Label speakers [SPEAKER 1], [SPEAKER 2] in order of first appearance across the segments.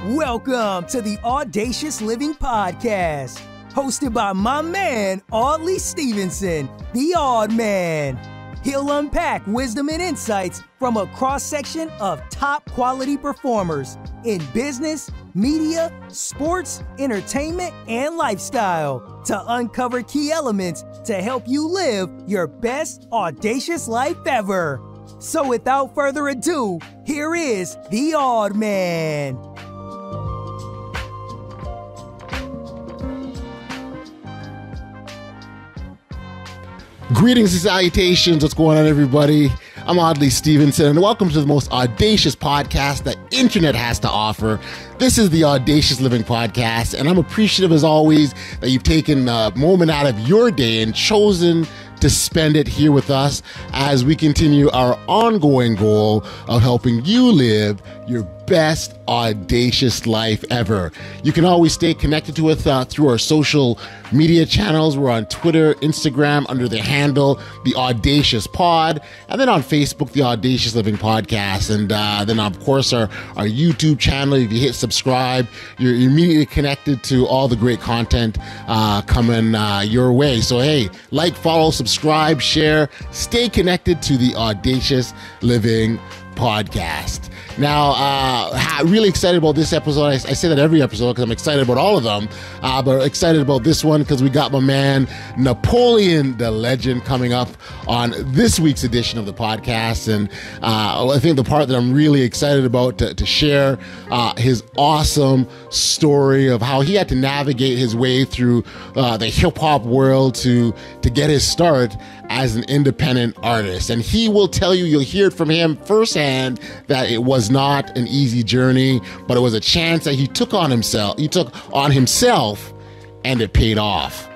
[SPEAKER 1] Welcome to the Audacious Living Podcast, hosted by my man, Audley Stevenson, the Odd Man. He'll unpack wisdom and insights from a cross-section of top quality performers in business, media, sports, entertainment, and lifestyle to uncover key elements to help you live your best audacious life ever. So without further ado, here is the Odd Man.
[SPEAKER 2] Greetings and salutations. What's going on, everybody? I'm Audley Stevenson, and welcome to the most audacious podcast the internet has to offer. This is the Audacious Living Podcast, and I'm appreciative, as always, that you've taken a moment out of your day and chosen to spend it here with us as we continue our ongoing goal of helping you live your best audacious life ever. You can always stay connected to us through our social media channels. We're on Twitter, Instagram under the handle The Audacious Pod, and then on Facebook, The Audacious Living Podcast. And then, of course, our YouTube channel. If you hit subscribe, you're immediately connected to all the great content coming your way. So, hey, like, follow, subscribe, share, stay connected to The Audacious Living Podcast. Now, really excited about this episode. I say that every episode because I'm excited about all of them, but excited about this one because we got my man Napoleon Da Legend coming up on this week's edition of the podcast. And I think the part that I'm really excited about to share his awesome story of how he had to navigate his way through the hip-hop world to get his start as an independent artist. And he will tell you, you'll hear it from him firsthand, that it was not an easy journey, but it was a chance that he took on himself, and it paid off.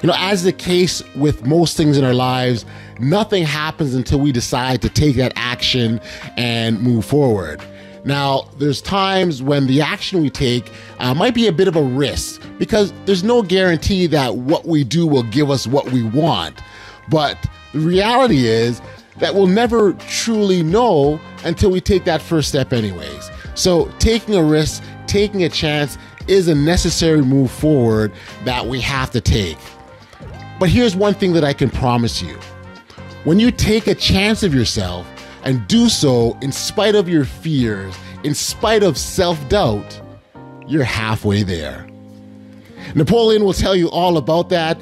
[SPEAKER 2] You know, as the case with most things in our lives, nothing happens until we decide to take that action and move forward. Now, there's times when the action we take might be a bit of a risk because there's no guarantee that what we do will give us what we want. But the reality is that we'll never truly know until we take that first step anyways. So taking a risk, taking a chance is a necessary move forward that we have to take. But here's one thing that I can promise you. When you take a chance of yourself and do so in spite of your fears, in spite of self-doubt, you're halfway there. Napoleon will tell you all about that.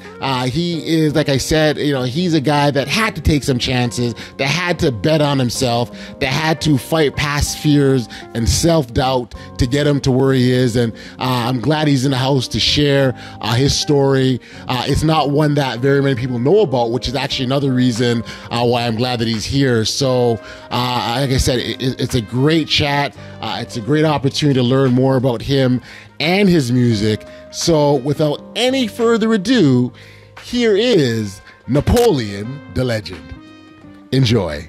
[SPEAKER 2] He is, like I said, he's a guy that had to take some chances, that had to bet on himself, that had to fight past fears and self-doubt to get him to where he is. And I'm glad he's in the house to share his story. It's not one that very many people know about, which is actually another reason why I'm glad that he's here. So, like I said, it's a great chat. It's a great opportunity to learn more about him and his music. So without any further ado, here is Napoleon Da Legend. Enjoy.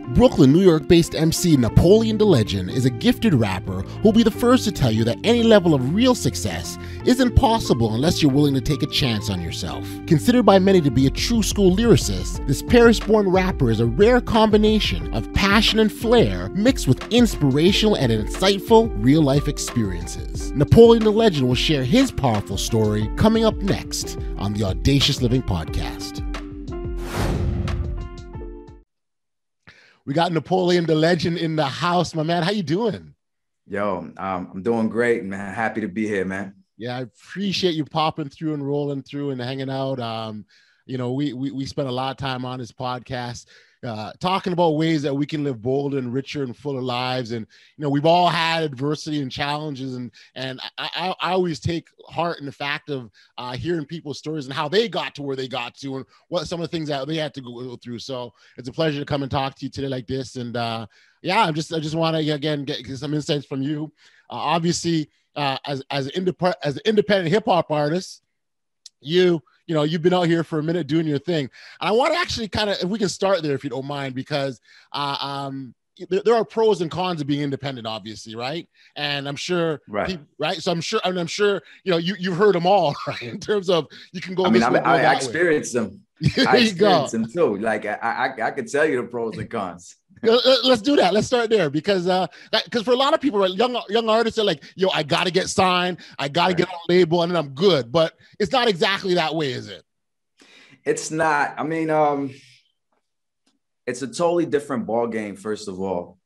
[SPEAKER 2] Brooklyn, New York-based MC Napoleon Da Legend is a gifted rapper who'll be the first to tell you that any level of real success isn't possible unless you're willing to take a chance on yourself. Considered by many to be a true school lyricist, this Paris-born rapper is a rare combination of passion and flair mixed with inspirational and insightful real-life experiences. Napoleon Da Legend will share his powerful story coming up next on the Audacious Living Podcast. We got Napoleon Da Legend in the house, my man. How you doing?
[SPEAKER 3] Yo, I'm doing great, man. Happy to be here, man.
[SPEAKER 2] Yeah, I appreciate you popping through and rolling through and hanging out. We spent a lot of time on this podcast talking about ways that we can live bolder and richer and fuller lives. And, we've all had adversity and challenges. And I always take heart in the fact of hearing people's stories and how they got to where they got to and what some of the things that they had to go through. So it's a pleasure to come and talk to you today like this. And I just want to, again, get some insights from you. Obviously, as an independent hip hop artist, you've been out here for a minute doing your thing. And I want to actually if we can start there, if you don't mind, because there are pros and cons of being independent, obviously, right? And I'm sure,
[SPEAKER 3] right?
[SPEAKER 2] So I'm sure, you've heard them all, right? In terms of you can go.
[SPEAKER 3] I experienced them. I experienced them too. Like I could tell you the pros and cons.
[SPEAKER 2] Let's do that. Let's start there because for a lot of people, right, young artists are like, yo, I got to get signed. I got to get on a label and then I'm good. But it's not exactly that way, is it?
[SPEAKER 3] It's not. I mean, it's a totally different ball game, first of all.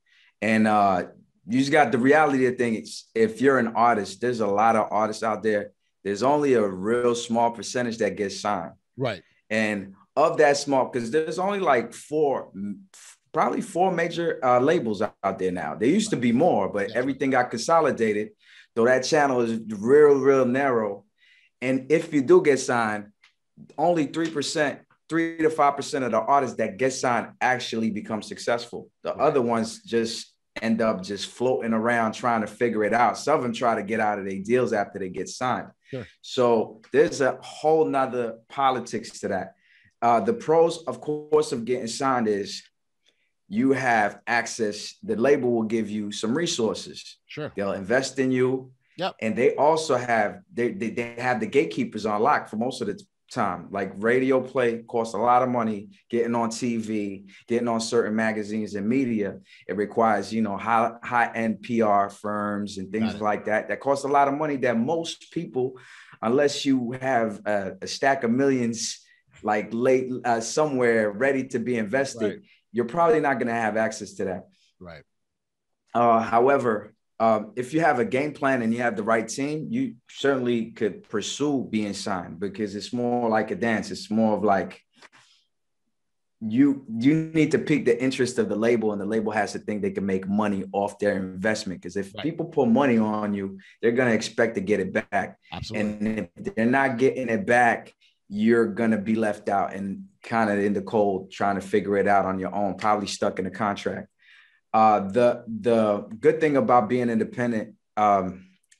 [SPEAKER 3] And you just got the reality of things. If you're an artist, there's a lot of artists out there. There's only a real small percentage that gets signed.
[SPEAKER 2] Right.
[SPEAKER 3] And of that small, because there's only like probably four major labels out there now. There used to be more, but everything got consolidated. So that channel is real narrow. And if you do get signed, only 3 to 5% of the artists that get signed actually become successful. The other ones just end up just floating around trying to figure it out. Some of them try to get out of their deals after they get signed.
[SPEAKER 2] Sure.
[SPEAKER 3] So there's a whole nother politics to that. The pros, of course, of getting signed is you have access. The label will give you some resources.
[SPEAKER 2] Sure.
[SPEAKER 3] They'll invest in you.
[SPEAKER 2] Yep.
[SPEAKER 3] And they also have, they have the gatekeepers on lock for most of the time. Like radio play costs a lot of money. Getting on TV, getting on certain magazines and media, it requires, high-end PR firms and things like that. That costs a lot of money that most people, unless you have a stack of millions like late somewhere ready to be invested, you're probably not going to have access to that.
[SPEAKER 2] Right.
[SPEAKER 3] However, if you have a game plan and you have the right team, you certainly could pursue being signed because it's more like a dance. It's more of like you need to pique the interest of the label, and the label has to think they can make money off their investment. Because if people put money on you, they're going to expect to get it back.
[SPEAKER 2] Absolutely.
[SPEAKER 3] And if they're not getting it back, you're going to be left out and kind of in the cold trying to figure it out on your own, probably stuck in a contract. The good thing about being independent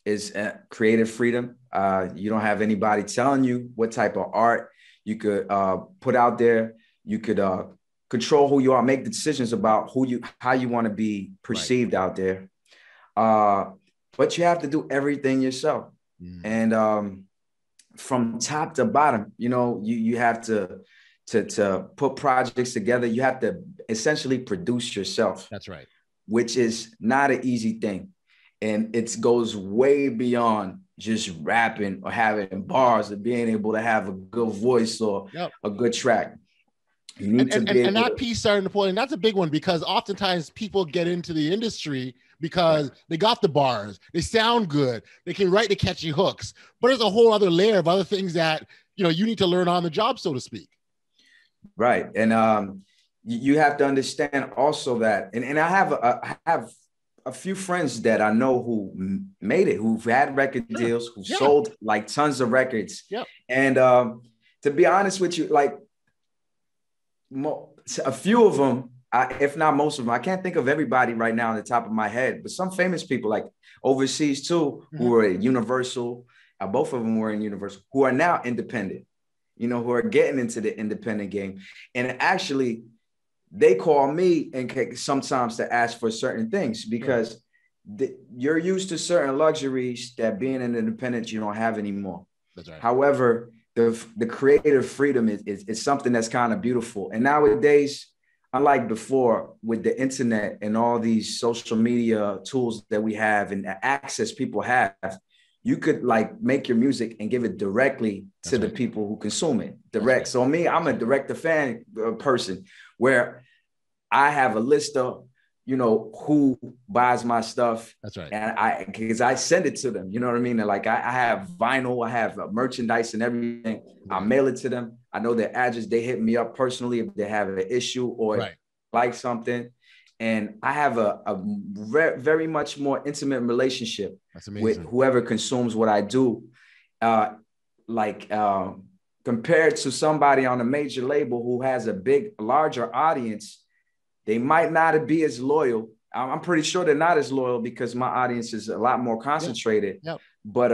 [SPEAKER 3] is creative freedom. You don't have anybody telling you what type of art you could put out there. You could control who you are, make the decisions about how you want to be perceived out there. But you have to do everything yourself. And from top to bottom, you have to put projects together. You have to essentially produce yourself.
[SPEAKER 2] That's right.
[SPEAKER 3] Which is not an easy thing. And it goes way beyond just rapping or having bars or being able to have a good voice or a good track. You need to be able
[SPEAKER 2] that piece, sorry, Napoleon, that's a big one because oftentimes people get into the industry because they got the bars, they sound good, they can write the catchy hooks, but there's a whole other layer of other things that, you need to learn on the job, so to speak.
[SPEAKER 3] Right. And you have to understand also that, and I have a few friends that I know who made it, who've had record deals, who sold like tons of records. And to be honest with you, like a few of them, if not most of them, I can't think of everybody right now on the top of my head, but some famous people like overseas too, who were at Universal, both of them were in Universal, who are now independent, who are getting into the independent game. And actually, they call me and sometimes to ask for certain things because you're used to certain luxuries that being an independent, you don't have anymore.
[SPEAKER 2] That's right.
[SPEAKER 3] However, the creative freedom is something that's kind of beautiful. And nowadays, unlike before with the internet and all these social media tools that we have and access people have, you could like make your music and give it directly to the people who consume it direct. So me, I'm a direct to fan person where I have a list of, who buys my stuff.
[SPEAKER 2] That's right.
[SPEAKER 3] And because I send it to them, you know what I mean? And like I have vinyl, I have merchandise and everything. I mail it to them. I know their address. They hit me up personally if they have an issue or like something. And I have a very much more intimate relationship with whoever consumes what I do. Compared to somebody on a major label who has a larger audience, they might not be as loyal. I'm pretty sure they're not as loyal because my audience is a lot more concentrated. But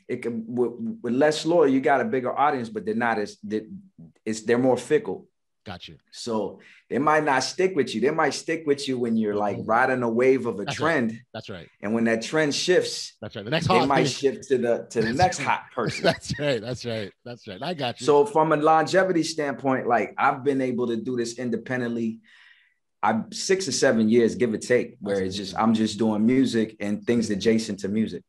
[SPEAKER 3] it can, with less loyal, you got a bigger audience, but they're not they're more fickle.
[SPEAKER 2] Got you.
[SPEAKER 3] So they might not stick with you. They might stick with you when you're like riding a wave of a trend.
[SPEAKER 2] That's right.
[SPEAKER 3] And when that trend shifts,
[SPEAKER 2] that's right. The next
[SPEAKER 3] they might shift to the next hot person.
[SPEAKER 2] That's right. I got you.
[SPEAKER 3] So from a longevity standpoint, like I've been able to do this independently I'm 6 or 7 years, give or take, where
[SPEAKER 2] That's
[SPEAKER 3] it's just,
[SPEAKER 2] amazing.
[SPEAKER 3] I'm just doing music and things adjacent to music.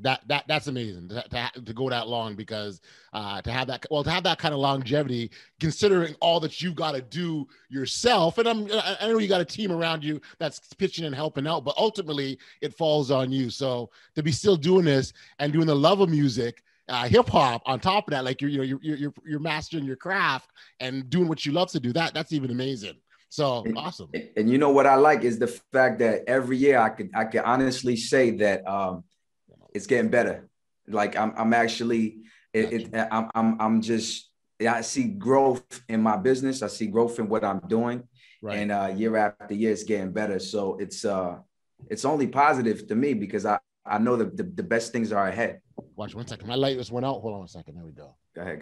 [SPEAKER 2] That's amazing to go that long, because to have that kind of longevity, considering all that you got to do yourself, and I know you got a team around you that's pitching and helping out, but ultimately it falls on you. So to be still doing this and doing the love of music, hip hop on top of that, like you're mastering your craft and doing what you love to do. That's even amazing. So awesome.
[SPEAKER 3] And you know what I like is the fact that every year I could honestly say that it's getting better. Like I'm actually, I'm just, I see growth in my business. I see growth in what I'm doing, right. And year after year, it's getting better. So it's only positive to me, because I know that the best things are ahead.
[SPEAKER 2] Watch 1 second. My light just went out. Hold on 1 second. There we go.
[SPEAKER 3] Go ahead.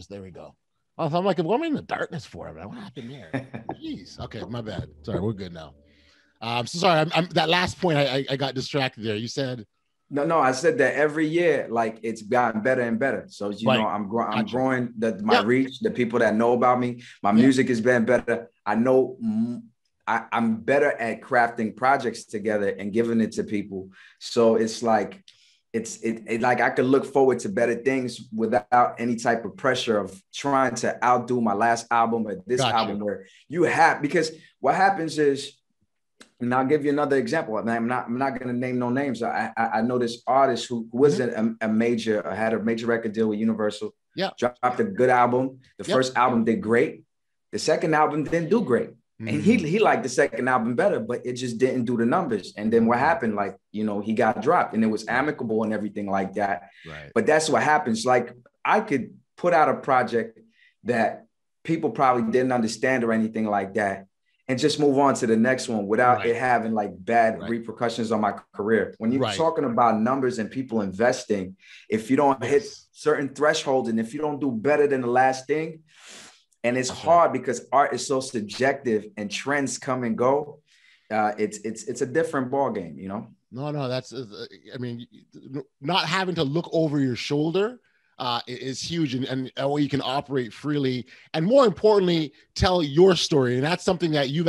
[SPEAKER 2] There we go. Oh, so I'm like, what am I in the darkness for? Man? What happened there? Jeez. Okay, my bad. Sorry, we're good now. So sorry. I'm that last point. I got distracted there. You said.
[SPEAKER 3] No, I said that every year, like, it's gotten better and better. So,
[SPEAKER 2] right.
[SPEAKER 3] know, I'm growing my reach, the people that know about me, my music has been better. I know I'm better at crafting projects together and giving it to people. So it's like, it's like I could look forward to better things without any type of pressure of trying to outdo my last album or this album, where because what happens is, and I'll give you another example. I'm not going to name no names. I know this artist who was had a major record deal with Universal.
[SPEAKER 2] Yeah,
[SPEAKER 3] dropped a good album. The first album did great. The second album didn't do great, and he liked the second album better, but it just didn't do the numbers. And then what happened? Like, he got dropped, and it was amicable and everything like that.
[SPEAKER 2] Right.
[SPEAKER 3] But that's what happens. Like, I could put out a project that people probably didn't understand or anything like that, and just move on to the next one without it having like bad repercussions on my career. When you're talking about numbers and people investing, if you don't hit certain thresholds and if you don't do better than the last thing, and it's hard because art is so subjective and trends come and go, it's a different ball game,
[SPEAKER 2] No, that's, I mean, not having to look over your shoulder is huge, and way you can operate freely, and more importantly, tell your story. And that's something that you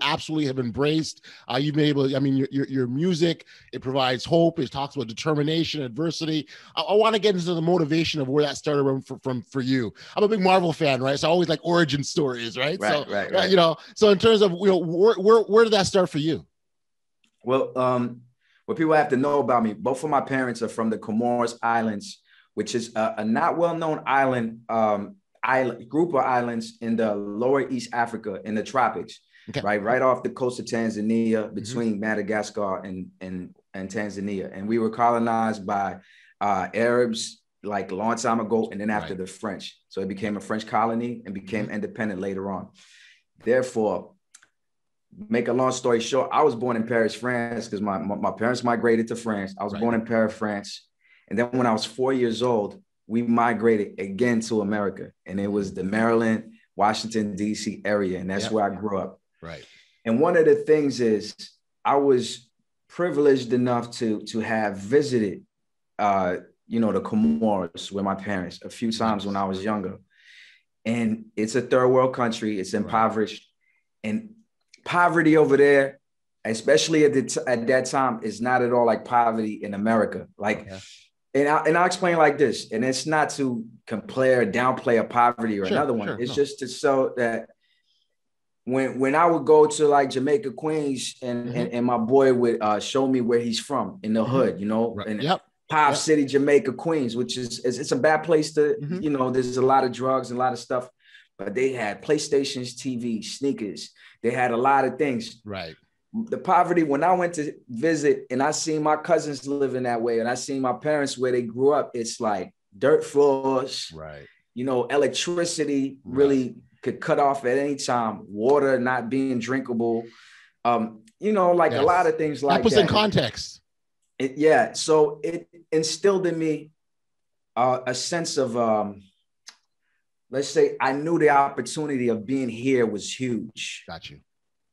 [SPEAKER 2] absolutely have embraced. You've been able, I mean, your music, it provides hope. It talks about determination, adversity. I want to get into the motivation of where that started from for you. I'm a big Marvel fan, right? So I always like origin stories, right? Right. So in terms of, where did that start for you?
[SPEAKER 3] Well, what people have to know about me, both of my parents are from the Comoros Islands, which is a not well-known island group of islands in the lower East Africa in the tropics, right off the coast of Tanzania, between Madagascar and Tanzania. And we were colonized by Arabs like a long time ago, and then after the French. So it became a French colony and became independent later on. Therefore, make a long story short, I was born in Paris, France, because my parents migrated to France. I was born in Paris, France. And then when I was 4 years old, we migrated again to America. And it was the Maryland, Washington, D.C. area. And that's where I grew up.
[SPEAKER 2] Right.
[SPEAKER 3] And one of the things is I was privileged enough to have visited, the Comoros with my parents a few times when I was younger. And it's a third world country. It's impoverished. And poverty over there, especially at that time, is not at all like poverty in America. Like, and I'll explain like this, and it's not to compare, downplay a poverty or another one. It's just to show that when I would go to like Jamaica, Queens, and my boy would show me where he's from in the hood, and Pop City, Jamaica, Queens, which is it's a bad place to, there's a lot of drugs and a lot of stuff, but they had PlayStations, TV, sneakers. They had a lot of things. Right. The poverty, when I went to visit and I seen my cousins living that way, and I seen my parents where they grew up, it's like dirt floors, electricity really could cut off at any time, water not being drinkable, a lot of things like that.
[SPEAKER 2] That puts in context.
[SPEAKER 3] So it instilled in me a sense of, let's say, I knew the opportunity of being here was huge.
[SPEAKER 2] Got you.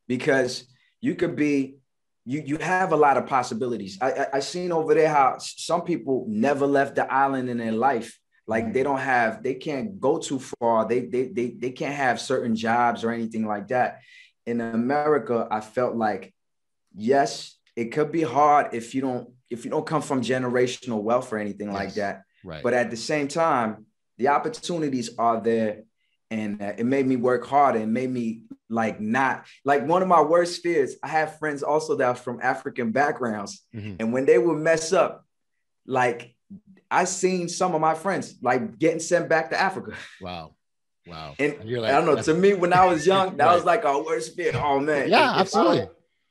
[SPEAKER 3] Because you could be, you have a lot of possibilities. I seen over there how some people never left the island in their life. Like they can't go too far. They can't have certain jobs or anything like that. in America, I felt like, yes, it could be hard if you don't come from generational wealth or anything like that.
[SPEAKER 2] Right.
[SPEAKER 3] But at the same time, the opportunities are there, and it made me work harder and made me like not like one of my worst fears. I have friends also that are from African backgrounds, and when they would mess up, like I seen some of my friends like getting sent back to Africa.
[SPEAKER 2] Wow.
[SPEAKER 3] And
[SPEAKER 2] you're like,
[SPEAKER 3] I don't know. To me, when I was young, that
[SPEAKER 2] right.
[SPEAKER 3] was like our worst fear. Oh man,
[SPEAKER 2] yeah, absolutely.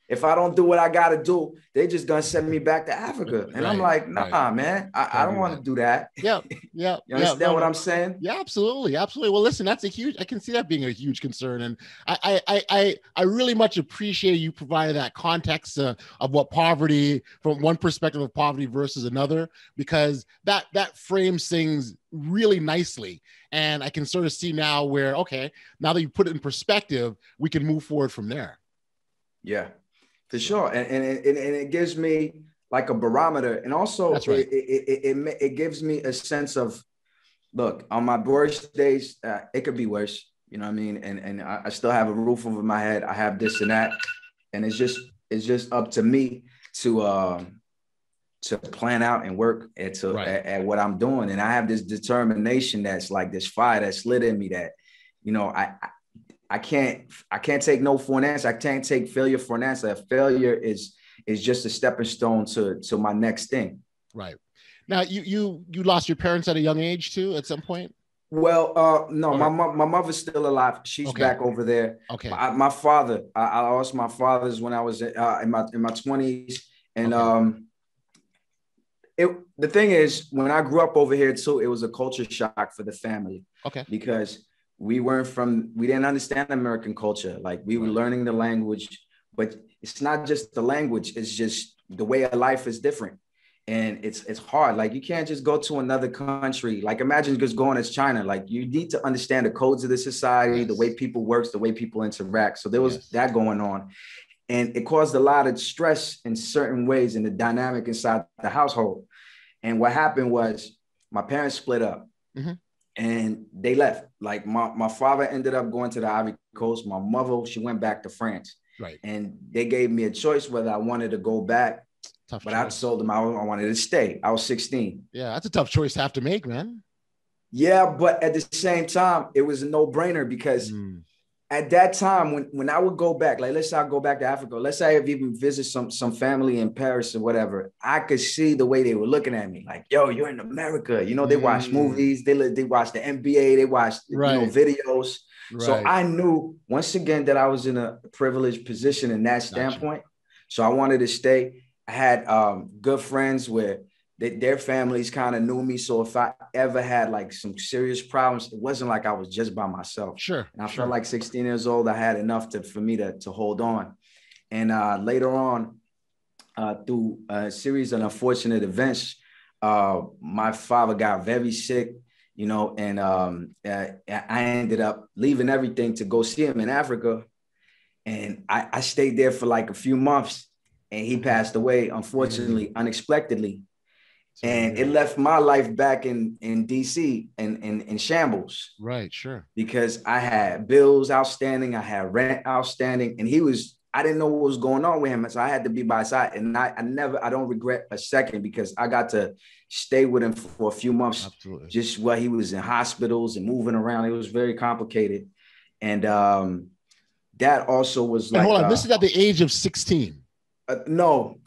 [SPEAKER 3] If I don't do what I got to do, they just gonna send me back to Africa. And I'm like, nah, man, I don't want to do that.
[SPEAKER 2] Yeah.
[SPEAKER 3] You understand what I'm saying?
[SPEAKER 2] Yeah, absolutely. Well, listen, I can see that being a huge concern. And I really much appreciate you providing that context of what poverty, from one perspective of poverty versus another, because that frames things really nicely. And I can sort of see now where, okay, now that you put it in perspective, we can move forward from there.
[SPEAKER 3] Yeah. For sure. And it gives me like a barometer. And also
[SPEAKER 2] That's right.
[SPEAKER 3] it gives me a sense of, look, on my worst days, it could be worse. You know what I mean? And I still have a roof over my head. I have this and that. And it's just up to me to plan out and work at what I'm doing. And I have this determination that's like this fire that's lit in me that, you know, I can't take no for an answer. I can't take failure for an answer. Failure is just a stepping stone to my next thing.
[SPEAKER 2] Right. Now, you lost your parents at a young age too, at some point?
[SPEAKER 3] Well, no, my mother's still alive. She's back over there.
[SPEAKER 2] Okay.
[SPEAKER 3] My father, I lost my father's when I was in my 20s, and the thing is, when I grew up over here too, it was a culture shock for the family.
[SPEAKER 2] Okay.
[SPEAKER 3] Because we didn't understand American culture. Like we were learning the language, but it's not just the language. It's just the way of life is different. And it's hard. Like you can't just go to another country. Like imagine just going to China. Like you need to understand the codes of the society, the way people work, the way people interact. So there was that going on. And it caused a lot of stress in certain ways in the dynamic inside the household. And what happened was my parents split up. And they left. Like my father ended up going to the Ivory Coast. My mother, she went back to France.
[SPEAKER 2] Right.
[SPEAKER 3] And they gave me a choice whether I wanted to go back.
[SPEAKER 2] Tough
[SPEAKER 3] but
[SPEAKER 2] choice.
[SPEAKER 3] I told them I wanted to stay. I was 16.
[SPEAKER 2] Yeah, that's a tough choice to have to make, man.
[SPEAKER 3] Yeah, but at the same time, it was a no-brainer because at that time, when I would go back, like let's say I go back to Africa, let's say I've even visit some family in Paris or whatever, I could see the way they were looking at me, like, yo, you're in America. You know, they watch movies, they watch the NBA, they watch videos. Right. So I knew once again that I was in a privileged position in that standpoint. So I wanted to stay. I had good friends where their families kind of knew me. So if I ever had like some serious problems, it wasn't like I was just by myself.
[SPEAKER 2] Sure.
[SPEAKER 3] And I felt like 16 years old, I had enough for me to hold on. And later on, through a series of unfortunate events, my father got very sick, you know, and I ended up leaving everything to go see him in Africa. And I stayed there for like a few months and he passed away, unfortunately, unexpectedly. And it left my life back in DC in shambles.
[SPEAKER 2] Right, sure.
[SPEAKER 3] Because I had bills outstanding, I had rent outstanding, and I didn't know what was going on with him. So I had to be by his side. And I don't regret a second because I got to stay with him for a few months.
[SPEAKER 2] Absolutely.
[SPEAKER 3] Just while he was in hospitals and moving around. It was very complicated. And that also was like.
[SPEAKER 2] And hold on, this is at the age of 16.
[SPEAKER 3] No,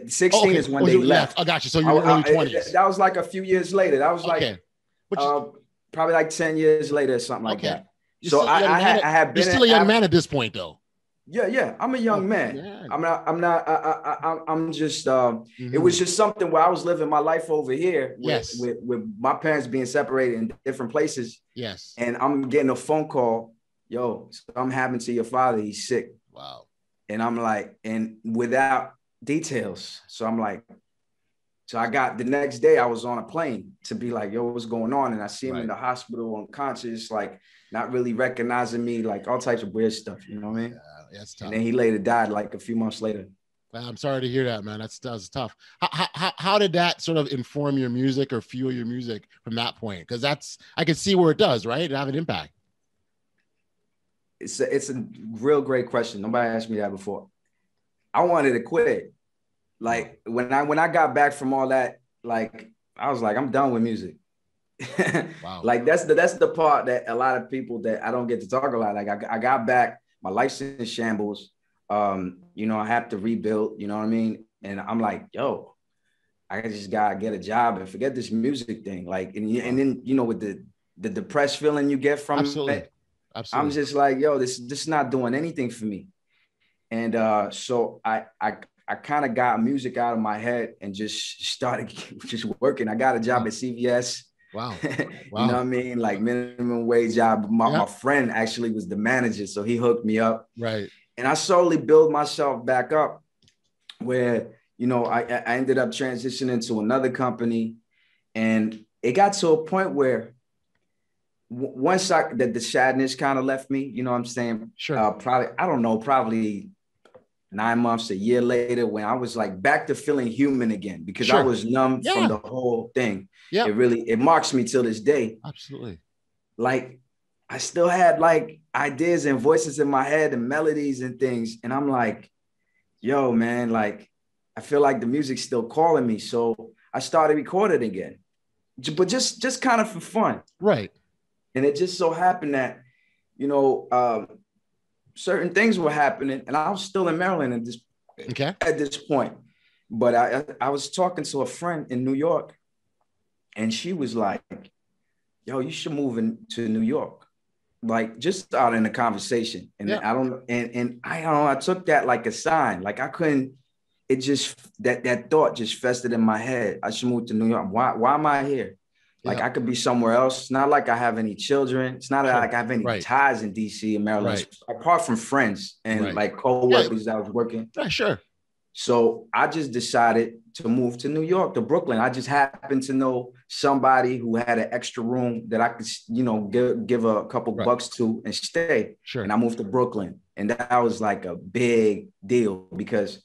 [SPEAKER 3] 16 is when they left.
[SPEAKER 2] I got you. So you were early 20s.
[SPEAKER 3] That was like a few years later. That was like probably like 10 years later or something like that. So I had been.
[SPEAKER 2] You're still a young man at this point, though.
[SPEAKER 3] Yeah. I'm a young man. I'm just. It was just something where I was living my life over here with my parents being separated in different places.
[SPEAKER 2] Yes.
[SPEAKER 3] And I'm getting a phone call. Yo, something happened to your father. He's sick.
[SPEAKER 2] Wow.
[SPEAKER 3] And I'm like, and without details. So I'm like, so I got the next day I was on a plane to be like, yo, what's going on? And I see him in the hospital unconscious, like not really recognizing me, like all types of weird stuff. You know what I mean?
[SPEAKER 2] Yeah, that's tough.
[SPEAKER 3] And then he later died like a few months later.
[SPEAKER 2] I'm sorry to hear that, man. That's tough. How did that sort of inform your music or fuel your music from that point? Because I can see where it does, right? It have an impact.
[SPEAKER 3] it's a real great question. Nobody asked me that before. I wanted to quit. Like when I got back from all that, like I was like, I'm done with music.
[SPEAKER 2] Wow.
[SPEAKER 3] Like that's the part that a lot of people that I don't get to talk a lot. Like I got back, my life's in shambles. You know, I have to rebuild, you know what I mean? And I'm like, yo, I just gotta get a job and forget this music thing. Like, and then, you know, with the depressed feeling you get from it, I'm just like, yo, this is not doing anything for me. And so I kind of got music out of my head and just started just working. I got a job at CVS.
[SPEAKER 2] Wow.
[SPEAKER 3] You know what I mean? Like minimum wage job. My friend actually was the manager, so he hooked me up.
[SPEAKER 2] Right.
[SPEAKER 3] And I slowly built myself back up where, you know, I ended up transitioning to another company. And it got to a point where once the sadness kind of left me, you know what I'm saying?
[SPEAKER 2] Sure.
[SPEAKER 3] Probably 9 months, a year later, when I was like back to feeling human again, because I was numb from the whole thing. Yeah. It marks me till this day.
[SPEAKER 2] Absolutely.
[SPEAKER 3] Like I still had like ideas and voices in my head and melodies and things. And I'm like, yo, man, like, I feel like the music's still calling me. So I started recording again, but just kind of for fun.
[SPEAKER 2] Right.
[SPEAKER 3] And it just so happened that, you know, certain things were happening, and I was still in Maryland at this point. But I was talking to a friend in New York, and she was like, yo, you should move into New York. Like just out in the conversation. And I took that like a sign. Like I couldn't, it just, that thought just festered in my head. I should move to New York. Why am I here? Like I could be somewhere else. It's not like I have any children. It's not like I have any ties in DC and Maryland, apart from friends and like co-workers that I was working.
[SPEAKER 2] Yeah, sure.
[SPEAKER 3] So I just decided to move to New York, to Brooklyn. I just happened to know somebody who had an extra room that I could, you know, give a couple bucks to and stay.
[SPEAKER 2] Sure.
[SPEAKER 3] And I moved to Brooklyn. And that was like a big deal because,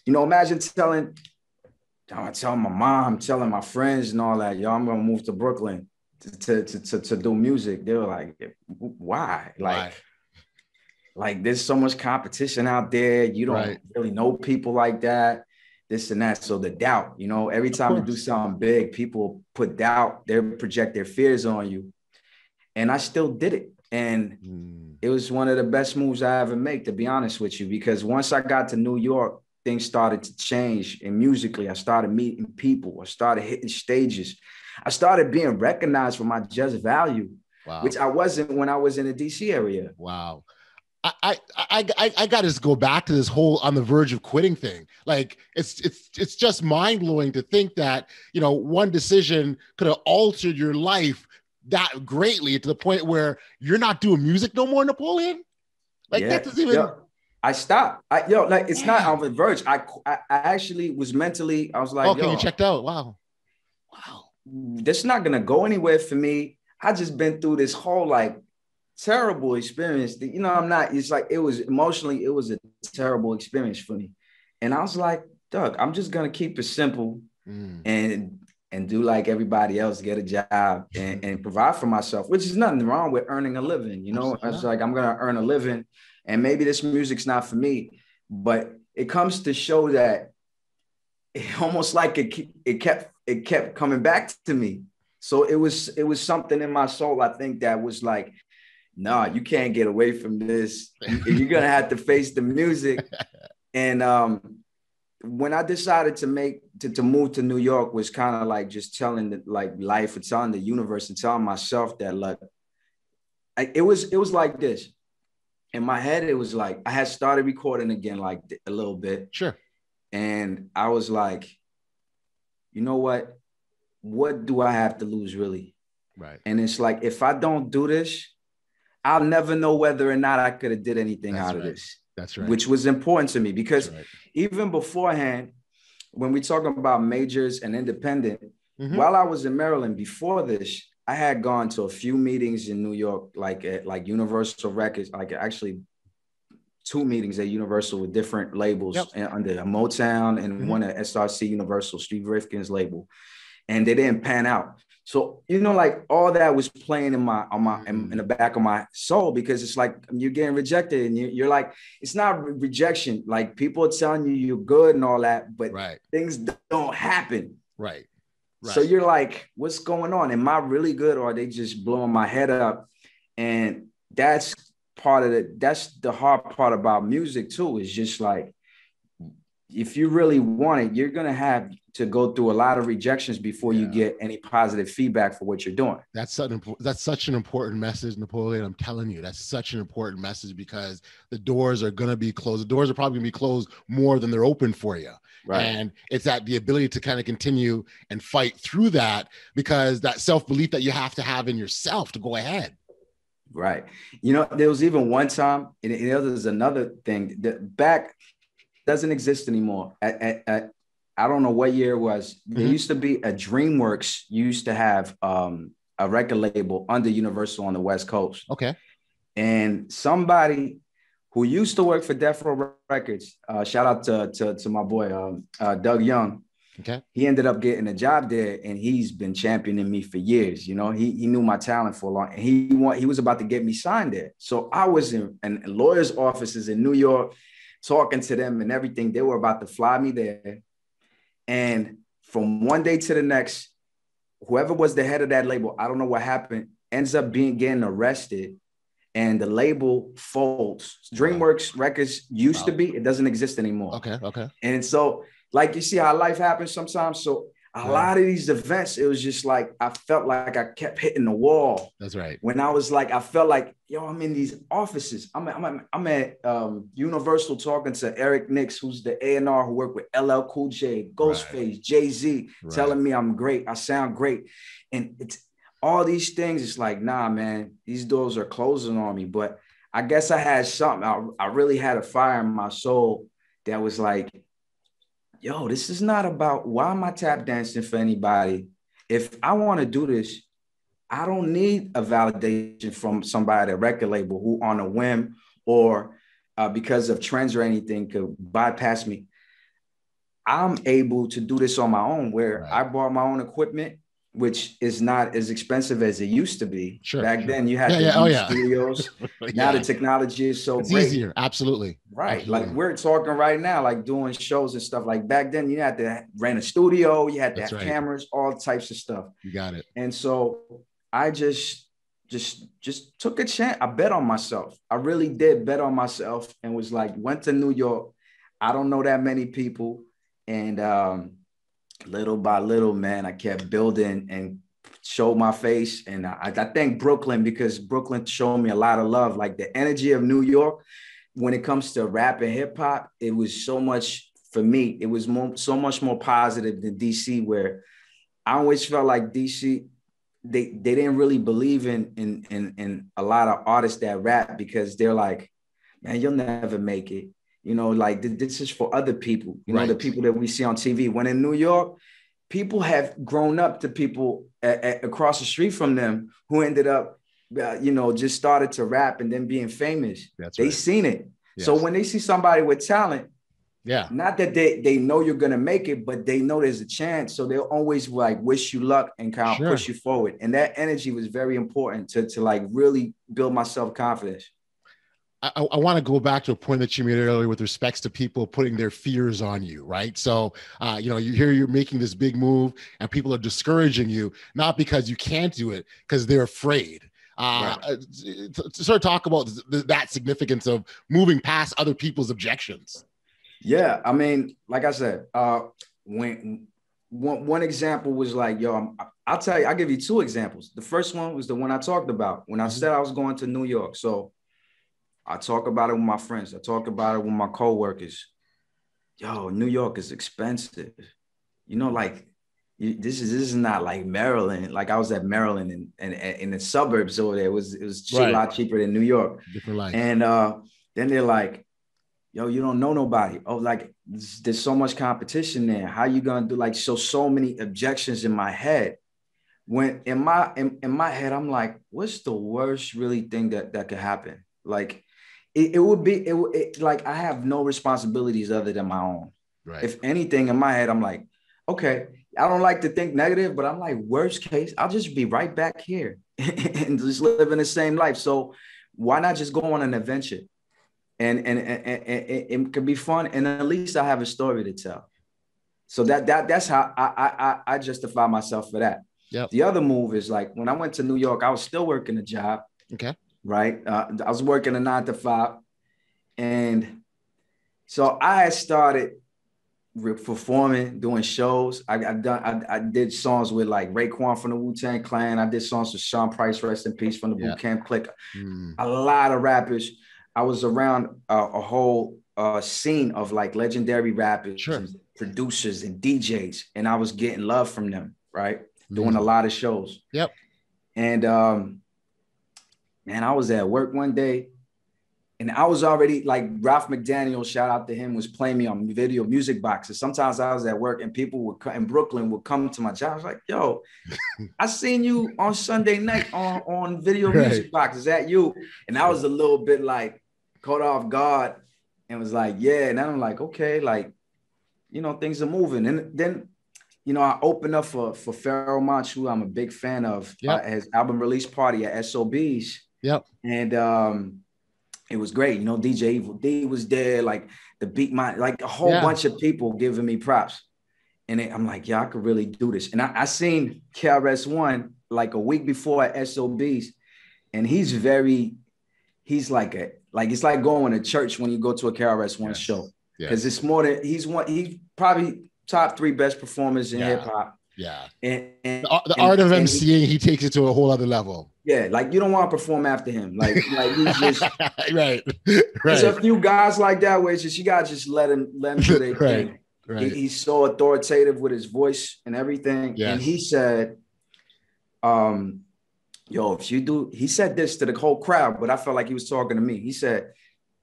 [SPEAKER 3] you know, imagine telling my mom, telling my friends and all that, yo, I'm gonna move to Brooklyn to do music. They were like, why? Like there's so much competition out there. You don't really know people like that, this and that. So the doubt, you know, every time you do something big, people put doubt, they project their fears on you. And I still did it. And it was one of the best moves I ever made, to be honest with you, because once I got to New York, things started to change. And musically, I started meeting people. I started hitting stages. I started being recognized for my just value, which I wasn't when I was in the DC area.
[SPEAKER 2] Wow. I got to just go back to this whole on the verge of quitting thing. Like it's just mind blowing to think that, you know, one decision could have altered your life that greatly to the point where you're not doing music no more, Napoleon. Like that doesn't even.
[SPEAKER 3] I stopped. Like it's not on the verge. I actually was mentally. I was like,
[SPEAKER 2] okay, you checked out. Wow.
[SPEAKER 3] This is not gonna go anywhere for me. I just been through this whole like terrible experience. You know, I'm not. It's like it was emotionally. It was a terrible experience for me, and I was like, Doug, I'm just gonna keep it simple and do like everybody else, get a job and provide for myself, which is nothing wrong with earning a living. You know, I was like, I'm gonna earn a living. And maybe this music's not for me, but it comes to show that it almost like it kept coming back to me. So it was something in my soul, I think, that was like, nah, you can't get away from this. You're gonna have to face the music. And when I decided to move to New York, was kind of like just telling life, or telling the universe, and telling myself that look, it was like this. In my head, it was like I had started recording again, like a little bit.
[SPEAKER 2] Sure.
[SPEAKER 3] And I was like, you know what? What do I have to lose, really?
[SPEAKER 2] Right.
[SPEAKER 3] And it's like, if I don't do this, I'll never know whether or not I could have did anything out of this.
[SPEAKER 2] That's right.
[SPEAKER 3] Which was important to me because even beforehand, when we talk about majors and independent, while I was in Maryland before this, I had gone to a few meetings in New York, like at Universal Records, like actually 2 meetings at Universal with different labels under Motown and one at SRC Universal, Steve Rifkin's label. And they didn't pan out. So, like all that was playing in the back of my soul, because it's like you're getting rejected and you're like, it's not rejection. Like people are telling you you're good and all that, but things don't happen.
[SPEAKER 2] Right.
[SPEAKER 3] So you're like, what's going on? Am I really good, or are they just blowing my head up? And that's that's the hard part about music too, is just like, if you really want it, you're going to have to go through a lot of rejections before you get any positive feedback for what you're doing.
[SPEAKER 2] That's such an important message, Napoleon. I'm telling you, that's such an important message, because the doors are going to be closed. The doors are probably going to be closed more than they're open for you. Right. And it's that the ability to kind of continue and fight through that, because that self-belief that you have to have in yourself to go ahead.
[SPEAKER 3] Right. There was even one time, and there's another thing that back doesn't exist anymore. I don't know what year it was. There used to be a DreamWorks used to have a record label under Universal on the West Coast.
[SPEAKER 2] Okay.
[SPEAKER 3] And somebody who used to work for Death Row Records, shout out to my boy Doug Young.
[SPEAKER 2] Okay.
[SPEAKER 3] He ended up getting a job there, and he's been championing me for years. He knew my talent for a long, and he was about to get me signed there. So I was in lawyers' offices in New York, talking to them and everything. They were about to fly me there. And from one day to the next, whoever was the head of that label, I don't know what happened, ends up getting arrested, and the label folds. DreamWorks Records used to be, it doesn't exist anymore.
[SPEAKER 2] Okay.
[SPEAKER 3] And so, like, you see how life happens sometimes. So a lot of these events, it was just like, I felt like I kept hitting the wall.
[SPEAKER 2] That's right.
[SPEAKER 3] When I was like, I felt like, I'm in these offices. I'm at Universal talking to Eric Nix, who's the A&R who worked with LL Cool J, Ghostface, Jay-Z, telling me I'm great. I sound great. And it's all these things. It's like, nah, man, these doors are closing on me. But I guess I had something. I really had a fire in my soul that was like, yo, this is not about why am I tap dancing for anybody. If I want to do this, I don't need a validation from somebody at a record label who on a whim or because of trends or anything could bypass me. I'm able to do this on my own, where I bought my own equipment, which is not as expensive as it used to be. Back then, you had studios. Now the technology is so great.
[SPEAKER 2] It's easier. Absolutely.
[SPEAKER 3] Right.
[SPEAKER 2] Absolutely.
[SPEAKER 3] Like we're talking right now, like doing shows and stuff. Like back then, you had to rent a studio. You had to have cameras, all types of stuff.
[SPEAKER 2] You got it.
[SPEAKER 3] And so I just took a chance. I bet on myself. I really did bet on myself, and was like, went to New York. I don't know that many people. And little by little, man, I kept building and showed my face. And I thank Brooklyn, because Brooklyn showed me a lot of love. Like the energy of New York, when it comes to rap and hip hop, it was so much, for me, it was so much more positive than DC, where I always felt like DC, they didn't really believe in a lot of artists that rap, because they're like, man, you'll never make it. Like this is for other people, the people that we see on TV. When in New York, people have grown up to people across the street from them who ended up, just started to rap and then being famous. They seen it. Yes. So when they see somebody with talent, not that they know you're going to make it, but they know there's a chance. So they'll always like wish you luck and kind of push you forward. And that energy was very important to like really build my self-confidence.
[SPEAKER 2] I want to go back to a point that you made earlier with respects to people putting their fears on you, right? So, you hear you're making this big move and people are discouraging you, not because you can't do it, because they're afraid. Sort of talk about that significance of moving past other people's objections.
[SPEAKER 3] Yeah, I mean, like I said, when one example was like, yo, I'll tell you, I'll give you two examples. The first one was the one I talked about when I said I was going to New York. So I talk about it with my friends. I talk about it with my coworkers. Yo, New York is expensive. Like this is not like Maryland. Like I was at Maryland and in the suburbs over there. It was a lot cheaper than New York.
[SPEAKER 2] Different life.
[SPEAKER 3] And then they're like, yo, you don't know nobody. Oh, like there's so much competition there. How you gonna do? Like so many objections in my head. When in my head, I'm like, what's the worst really thing that could happen? Like it would be like I have no responsibilities other than my own. Right. If anything, in my head, I'm like, okay, I don't like to think negative, but I'm like, worst case, I'll just be right back here and just living the same life. So why not just go on an adventure? And it could be fun, and at least I have a story to tell. So that's how I justify myself for that.
[SPEAKER 2] Yep.
[SPEAKER 3] The other move is like when I went to New York, I was still working a job.
[SPEAKER 2] Okay.
[SPEAKER 3] Right. I was working a 9 to 5, and so I had started performing, doing shows. I did songs with like Raekwon from the Wu-Tang Clan. I did songs with Sean Price, rest in peace, from the Boot Camp Click. A lot of rappers. I was around a whole scene of like legendary rappers, and producers and DJs, and I was getting love from them, right? Doing a lot of shows.
[SPEAKER 2] Yep.
[SPEAKER 3] And man, I was at work one day, and I was already like Ralph McDaniel, shout out to him, was playing me on video music boxes. Sometimes I was at work and people would in Brooklyn would come to my job. I was like, yo, I seen you on Sunday night on video music boxes. Is that you? And I was a little bit like caught off guard and was like, yeah. And then I'm like, okay, like, you know, things are moving. And then, you know, I opened up for Pharoah Monch, who I'm a big fan of, his album release party at SOB's.
[SPEAKER 2] Yep.
[SPEAKER 3] And it was great. You know, DJ Evil D was there, like the Beat My, like a whole bunch of people giving me props. And I'm like, yeah, I could really do this. And I seen KRS-One like a week before at SOB's. And he's it's like going to church when you go to a KRS-One show. Because it's more than, he's probably top 3 best performers in hip hop.
[SPEAKER 2] Yeah.
[SPEAKER 3] And
[SPEAKER 2] the art of MCing, he takes it to a whole other level.
[SPEAKER 3] Yeah, like you don't want to perform after him. Like he's just
[SPEAKER 2] right.
[SPEAKER 3] There's a few guys like that where it's just you gotta just let him do their thing.
[SPEAKER 2] Right.
[SPEAKER 3] He's so authoritative with his voice and everything. Yes. And he said, yo, if you do, he said this to the whole crowd, but I felt like he was talking to me. He said,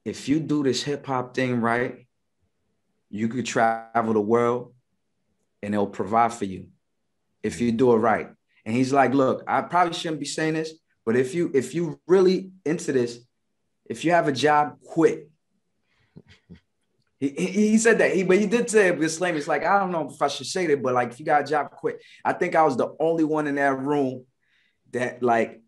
[SPEAKER 3] if you do this hip hop thing right, you could travel the world and it'll provide for you if you do it right. And he's like, look, I probably shouldn't be saying this, but if you really into this, if you have a job, quit. He said that, but he did say a disclaimer. It's like, I don't know if I should say that, but like, if you got a job, quit. I think I was the only one in that room that like,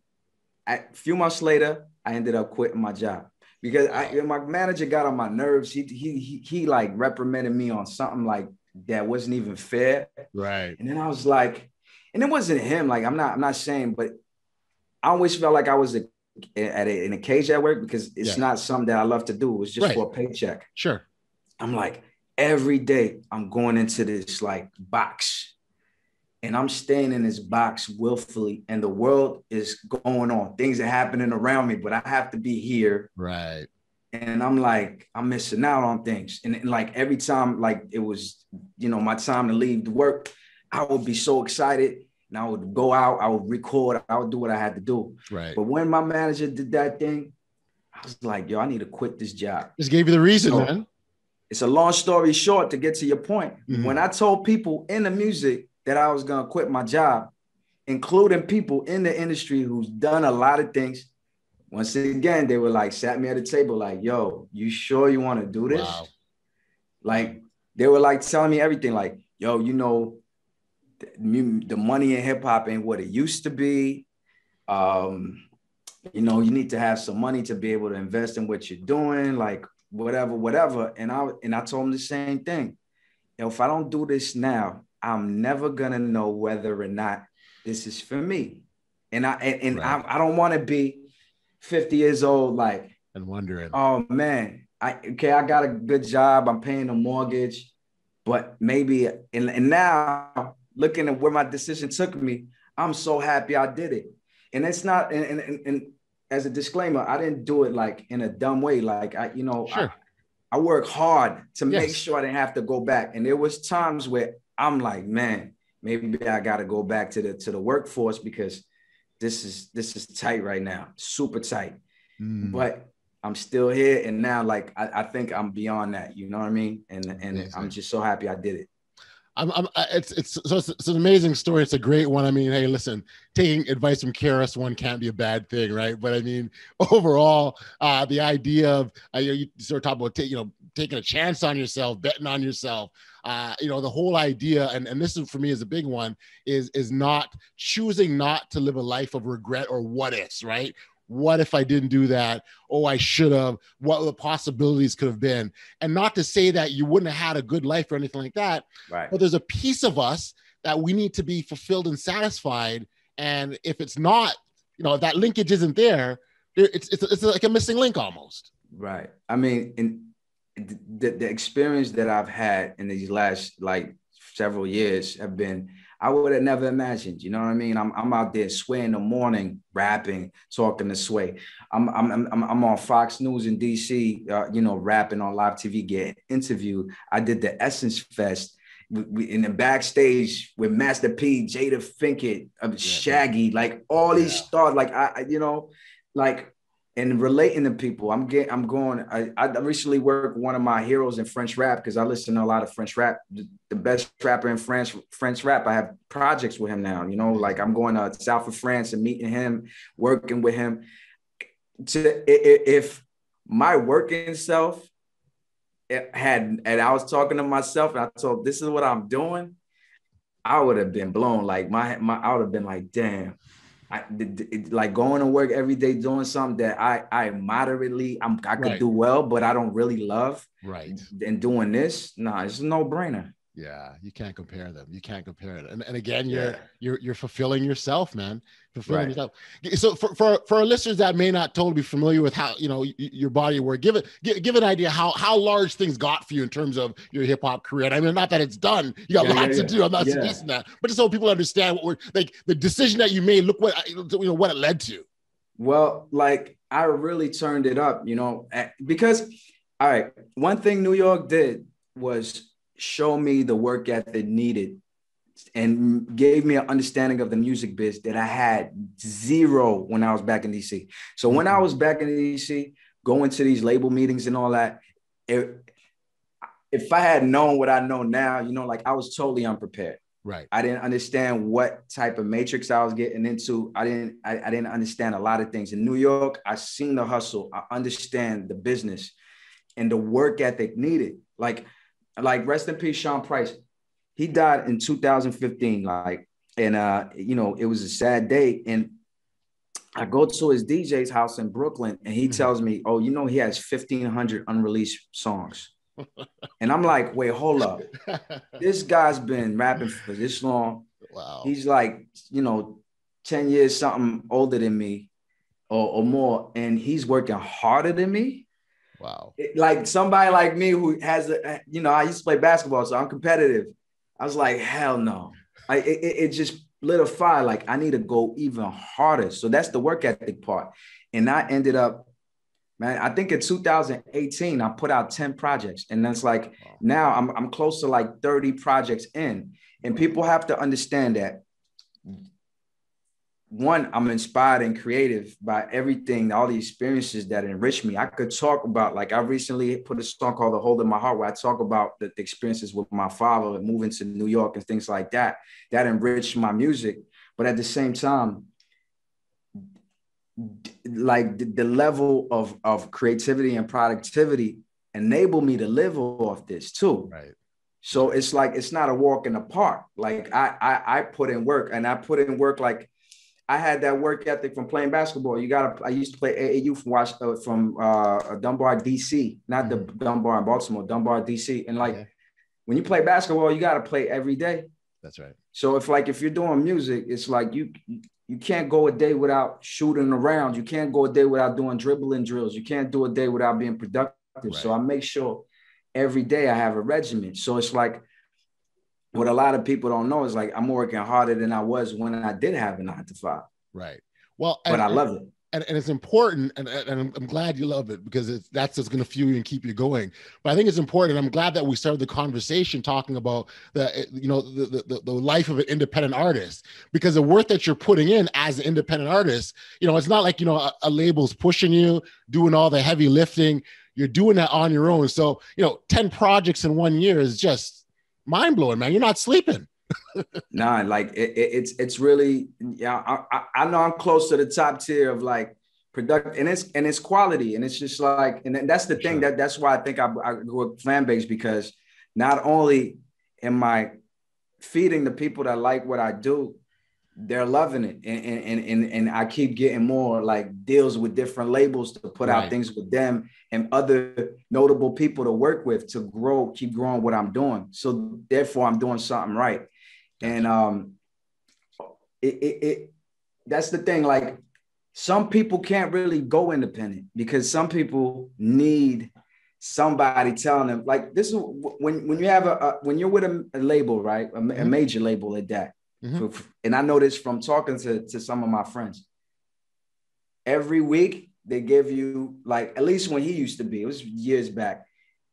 [SPEAKER 3] a few months later, I ended up quitting my job because my manager got on my nerves. He like reprimanded me on something like that wasn't even fair.
[SPEAKER 2] Right.
[SPEAKER 3] And then I was like, and it wasn't him. Like, I'm not saying, but I always felt like I was in a cage at work because it's not something that I love to do. It was just for a paycheck.
[SPEAKER 2] Sure.
[SPEAKER 3] I'm like, every day I'm going into this like box and I'm staying in this box willfully and the world is going on. Things are happening around me, but I have to be here.
[SPEAKER 2] Right.
[SPEAKER 3] And I'm like, I'm missing out on things. And like every time, like it was, you know, my time to leave to work, I would be so excited and I would go out, I would record, I would do what I had to do.
[SPEAKER 2] Right.
[SPEAKER 3] But when my manager did that thing, I was like, yo, I need to quit this job.
[SPEAKER 2] Just gave you the reason, man.
[SPEAKER 3] It's a long story short to get to your point.
[SPEAKER 2] Mm-hmm.
[SPEAKER 3] When I told people in the music that I was going to quit my job, including people in the industry who's done a lot of things, once again, they were like, sat me at the table like, yo, you sure you want to do this?
[SPEAKER 2] Wow.
[SPEAKER 3] Like, they were like telling me everything like, yo, you know, the money in hip hop ain't what it used to be. You know, you need to have some money to be able to invest in what you're doing, like whatever. And I told them the same thing. If I don't do this now, I'm never gonna know whether or not this is for me. And I don't want to be 50 years old, like,
[SPEAKER 2] and wondering,
[SPEAKER 3] oh man, I got a good job, I'm paying a mortgage, but maybe, and now looking at where my decision took me, I'm so happy I did it. And it's not, and as a disclaimer, I didn't do it like in a dumb way. Like I work hard to make sure I didn't have to go back. And there was times where I'm like, man, maybe I got to go back to the workforce because this is tight right now, super tight. But I'm still here. And now, like, I think I'm beyond that. You know what I mean? And I'm just so happy I did it.
[SPEAKER 2] It's an amazing story. It's a great one. I mean, hey, listen, taking advice from KRS-One can't be a bad thing, right? But I mean, overall, the idea of you sort of talk about taking a chance on yourself, betting on yourself. The whole idea, and this is for me is a big one, is not choosing not to live a life of regret or what ifs, right? What if I didn't do that? Oh, I should have. What the possibilities could have been? And not to say that you wouldn't have had a good life or anything like that,
[SPEAKER 3] right?
[SPEAKER 2] But there's a piece of us that we need to be fulfilled and satisfied. And if it's not, if that linkage isn't there, it's like a missing link almost.
[SPEAKER 3] Right. I mean, in the experience that I've had in these last several years have been, I would have never imagined, you know what I mean? I'm out there Sway in the morning, rapping, talking to Sway. I'm on Fox News in DC, rapping on live TV, getting interviewed. I did the Essence Fest in the backstage with Master P, Jada Pinkett, Shaggy, all these stars, and relating to people. I recently worked with one of my heroes in French rap because I listen to a lot of French rap. The best rapper in French rap. I have projects with him now. I'm going to south of France and meeting him, working with him. If my working self and I was talking to myself and I told this is what I'm doing, I would have been blown. I would have been like, damn. Going to work every day doing something that I moderately I could do well, but I don't really love.
[SPEAKER 2] Right.
[SPEAKER 3] And doing this, it's a no-brainer.
[SPEAKER 2] Yeah, you can't compare them. You can't compare it. And again, you're fulfilling yourself, man. Fulfilling yourself. So for our listeners that may not totally be familiar with how your body of work, give an idea how large things got for you in terms of your hip hop career. And I mean, not that it's done. You got lots to do. I'm not suggesting that, but just so people understand what the decision that you made. Look what what it led to.
[SPEAKER 3] Well, I really turned it up, because all right, one thing New York did was show me the work ethic needed and gave me an understanding of the music biz that I had zero when I was back in DC. So when I was back in DC, going to these label meetings and all that, if I had known what I know now, I was totally unprepared.
[SPEAKER 2] Right.
[SPEAKER 3] I didn't understand what type of matrix I was getting into. I didn't understand a lot of things. In New York, I seen the hustle. I understand the business and the work ethic needed. Rest in peace, Sean Price. He died in 2015. It was a sad day. And I go to his DJ's house in Brooklyn and he tells me, oh, he has 1,500 unreleased songs. And I'm like, wait, hold up. This guy's been rapping for this long.
[SPEAKER 2] Wow.
[SPEAKER 3] He's 10 years something older than me or more. And he's working harder than me.
[SPEAKER 2] Wow.
[SPEAKER 3] Somebody like me who has I used to play basketball, so I'm competitive. I was like, hell no. It just lit a fire. I need to go even harder. So that's the work ethic part. And I ended up, man, I think in 2018, I put out 10 projects. And that's now I'm close to 30 projects in. And people have to understand that, one, I'm inspired and creative by everything, all the experiences that enrich me. I could talk about, I recently put a song called The Hole in My Heart, where I talk about the experiences with my father and moving to New York and things like that, that enriched my music. But at the same time, the level of creativity and productivity enabled me to live off this too.
[SPEAKER 2] Right.
[SPEAKER 3] So it's it's not a walk in the park. I put in work, and I put in work I had that work ethic from playing basketball. I used to play AAU from Dunbar, DC, not the Dunbar in Baltimore, Dunbar, DC. And when you play basketball, you got to play every day.
[SPEAKER 2] That's right.
[SPEAKER 3] So if you're doing music, it's you can't go a day without shooting around. You can't go a day without doing dribbling drills. You can't do a day without being productive. Right. So I make sure every day I have a regimen. So it's what a lot of people don't know is I'm working harder than I was when I did have a 9 to 5.
[SPEAKER 2] Right. Well,
[SPEAKER 3] but I love it.
[SPEAKER 2] And it's important, and I'm glad you love it, because that's just going to fuel you and keep you going. But I think it's important. I'm glad that we started the conversation talking about the life of an independent artist, because the work that you're putting in as an independent artist, it's not a label's pushing you, doing all the heavy lifting. You're doing that on your own. So 10 projects in 1 year is just mind blowing, man. You're not sleeping.
[SPEAKER 3] Nah, like it's really, yeah. I know I'm close to the top tier of like product, and it's quality, and it's just like, and that's the thing that's why I think I go with fan base, because not only am I feeding the people that like what I do, they're loving it, and I keep getting more like deals with different labels to put out things with them and other notable people to work with to keep growing what I'm doing. So therefore, I'm doing something right. And that's the thing. Like, some people can't really go independent because some people need somebody telling them, like, this is when you have when you're with a label, right? A major label at that. And I know this from talking to some of my friends. Every week they give you, like, at least when he used to be, it was years back,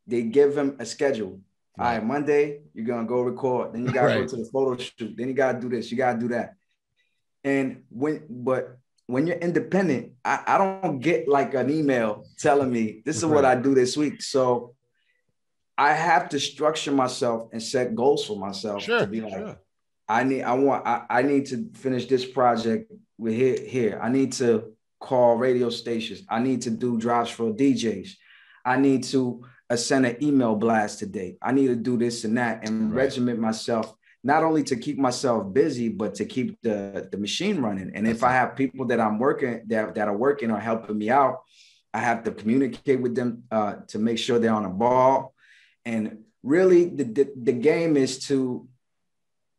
[SPEAKER 3] they give him a schedule. All right, Monday, you're going to go record. Then you got to go to the photo shoot. Then you got to do this. You got to do that. And when you're independent, I don't get like an email telling me this is what I do this week. So I have to structure myself and set goals for myself to be like, I need to finish this project with here. I need to call radio stations. I need to do drops for DJs. I need to send an email blast today. I need to do this and that, and regiment myself, not only to keep myself busy, but to keep the machine running. And if I have people that I'm working that are working or helping me out, I have to communicate with them to make sure they're on a ball. And really, the game is to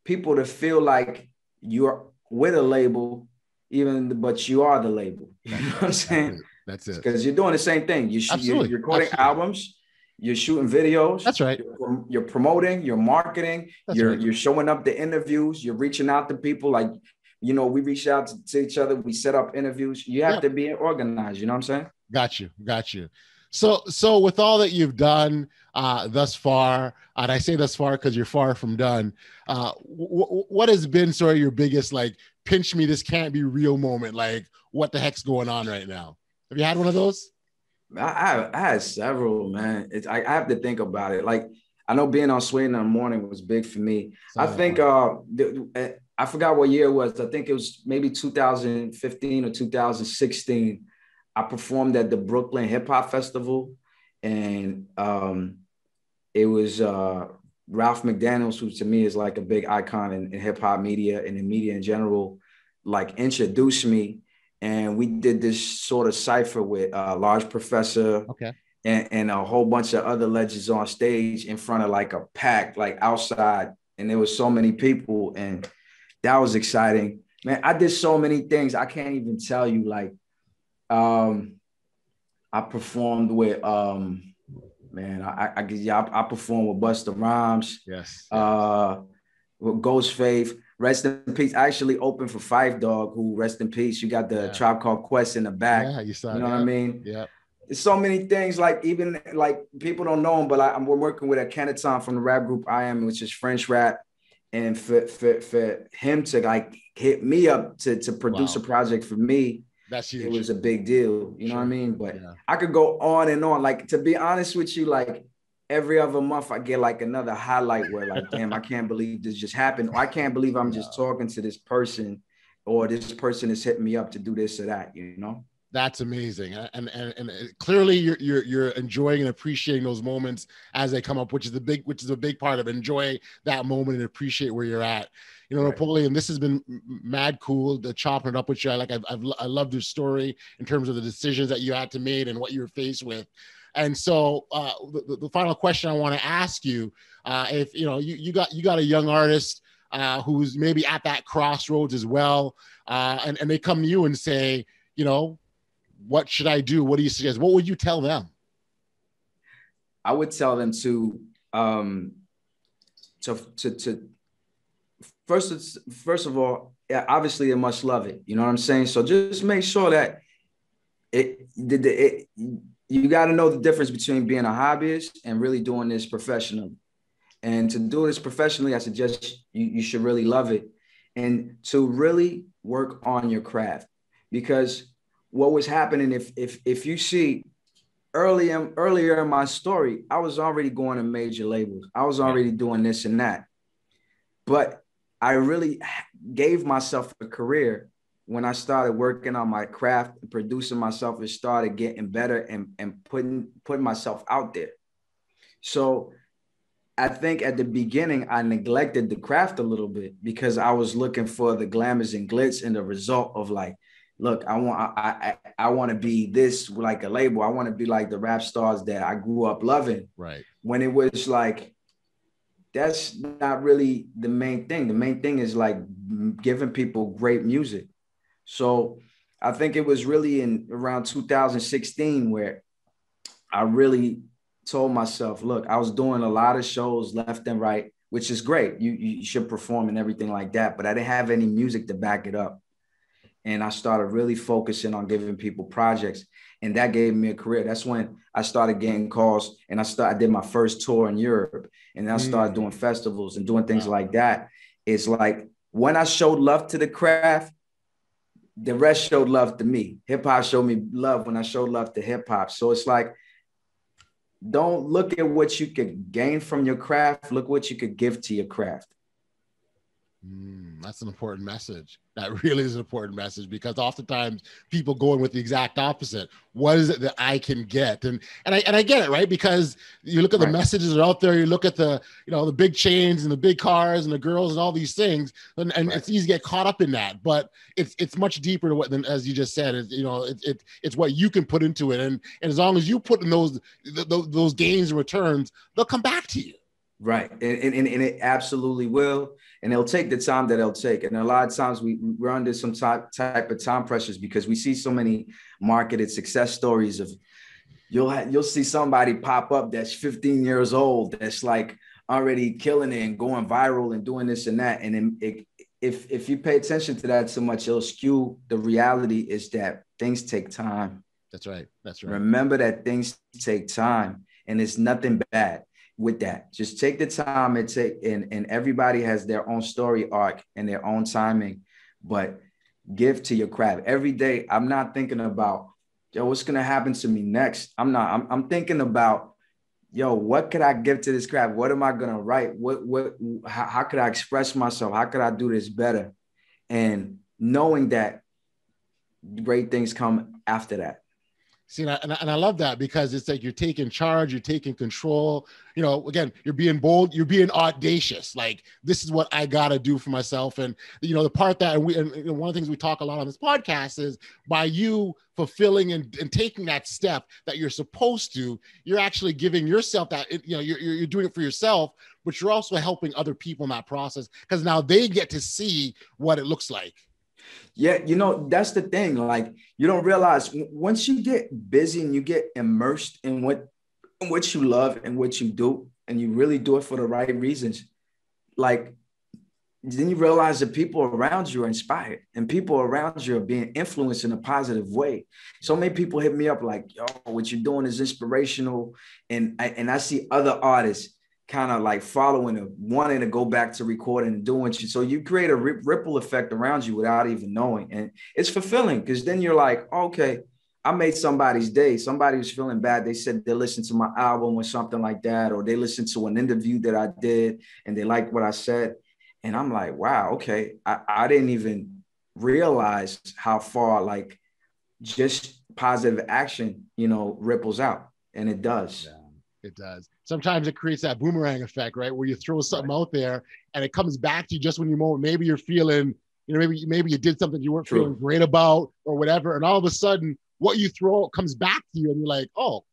[SPEAKER 3] people to feel like you're with a label, but you are the label. You know what I'm saying?
[SPEAKER 2] That's it.
[SPEAKER 3] Because you're doing the same thing. You're recording albums. You're shooting videos.
[SPEAKER 2] That's right.
[SPEAKER 3] You're promoting, you're marketing, you're showing up to interviews, you're reaching out to people. Like, we reach out to each other, we set up interviews. You have to be organized, you know what I'm saying?
[SPEAKER 2] Got you. So with all that you've done thus far, and I say thus far because you're far from done, what has been sort of your biggest, like, pinch me, this can't be real moment? Like, what the heck's going on right now? Have you had one of those?
[SPEAKER 3] I had several, man. I have to think about it. Like, I know being on Sweden in the Morning was big for me. I think I forgot what year it was. I think it was maybe 2015 or 2016. I performed at the Brooklyn Hip Hop Festival, and it was Ralph McDaniels, who to me is like a big icon in hip hop media and in media in general, like, introduced me. And we did this sort of cypher with Large Professor and a whole bunch of other legends on stage in front of like a pack, like outside. And there was so many people, and that was exciting. Man, I did so many things. I can't even tell you. Like, I performed with, I performed with Busta Rhymes.
[SPEAKER 2] Yes.
[SPEAKER 3] With Ghostface. Rest in peace. I actually opened for Five Dog, who, rest in peace. You got the Tribe Called Quest in the back.
[SPEAKER 2] Yeah, you saw.
[SPEAKER 3] You know what I mean?
[SPEAKER 2] Yeah.
[SPEAKER 3] There's so many things. Like, even like people don't know him, but we're working with a Kenaton from the rap group I Am, which is French rap, and for him to like hit me up to produce a project for me,
[SPEAKER 2] that's huge.
[SPEAKER 3] It was a big deal. You know what I mean? But I could go on and on. Like, to be honest with you, like, every other month I get like another highlight where, like, damn, I can't believe this just happened. Or I can't believe I'm just talking to this person, or this person is hitting me up to do this or that,
[SPEAKER 2] That's amazing. And clearly you're enjoying and appreciating those moments as they come up, which is a big part of enjoy that moment and appreciate where you're at. Napoleon, this has been mad cool to chopping it up with you. I love your story in terms of the decisions that you had to make and what you were faced with. And so the final question I want to ask you, if you got a young artist who's maybe at that crossroads as well, and they come to you and say, what should I do? What do you suggest? What would you tell them?
[SPEAKER 3] I would tell them to first of all, obviously they must love it. You know what I'm saying? So just make sure that you got to know the difference between being a hobbyist and really doing this professionally. And to do this professionally, I suggest you should really love it, and to really work on your craft. Because what was happening, if you see earlier in my story, I was already going to major labels. I was already doing this and that. But I really gave myself a career when I started working on my craft, producing myself, and started getting better and putting myself out there. So I think at the beginning, I neglected the craft a little bit because I was looking for the glamours and glitz and the result of like, look, I want to be this like a label. I want to be like the rap stars that I grew up loving.
[SPEAKER 2] Right.
[SPEAKER 3] When it was like, that's not really the main thing. The main thing is like giving people great music. So I think it was really in around 2016 where I really told myself, look, I was doing a lot of shows left and right, which is great. You should perform and everything like that. But I didn't have any music to back it up. And I started really focusing on giving people projects. And that gave me a career. That's when I started getting calls and I did my first tour in Europe. And then I started doing festivals and doing things like that. It's like when I showed love to the craft, the rest showed love to me. Hip hop showed me love when I showed love to hip hop. So it's like, don't look at what you could gain from your craft. Look what you could give to your craft.
[SPEAKER 2] That's an important message. That really is an important message because oftentimes people go in with the exact opposite. What is it that I can get? And I get it, right? Because you look at the messages that are out there, you look at the, the big chains and the big cars and the girls and all these things, and it's easy to get caught up in that. But it's much deeper than as you just said. It's what you can put into it, and as long as you put in those gains and returns, they'll come back to you.
[SPEAKER 3] Right. And it absolutely will. And it'll take the time that it'll take. And a lot of times we're under some type of time pressures because we see so many marketed success stories of you'll see somebody pop up that's 15 years old that's like already killing it and going viral and doing this and that. And if you pay attention to that so much, it'll skew. The reality is that things take time.
[SPEAKER 2] That's right. That's right.
[SPEAKER 3] Remember that things take time and it's nothing bad with that. Just take the time and everybody has their own story arc and their own timing, but give to your craft. Every day, I'm not thinking about, what's going to happen to me next? I'm thinking about, what could I give to this craft? What am I going to write? How could I express myself? How could I do this better? And knowing that great things come after that.
[SPEAKER 2] See, and I love that because it's like you're taking charge, you're taking control. Again, you're being bold, you're being audacious. Like, this is what I got to do for myself. And, the part that one of the things we talk a lot on this podcast is by you fulfilling and taking that step that you're supposed to, you're actually giving yourself that, you're doing it for yourself, but you're also helping other people in that process because now they get to see what it looks like.
[SPEAKER 3] Yeah, that's the thing. Like, you don't realize once you get busy and you get immersed in what you love and what you do, and you really do it for the right reasons, like, then you realize that people around you are inspired and people around you are being influenced in a positive way. So many people hit me up like, what you're doing is inspirational. And I see other artists kind of like following and wanting to go back to recording and doing shit. So you create a ripple effect around you without even knowing. And it's fulfilling because then you're like, okay, I made somebody's day. Somebody was feeling bad. They said they listened to my album or something like that, or they listened to an interview that I did and they liked what I said. And I'm like, wow, okay. I didn't even realize how far like just positive action, ripples out. And it does.
[SPEAKER 2] Yeah. It does. Sometimes it creates that boomerang effect, right? Where you throw something out there and it comes back to you just when you moment. Maybe you're feeling, maybe you did something you weren't feeling great about or whatever. And all of a sudden what you throw out comes back to you and you're like, oh,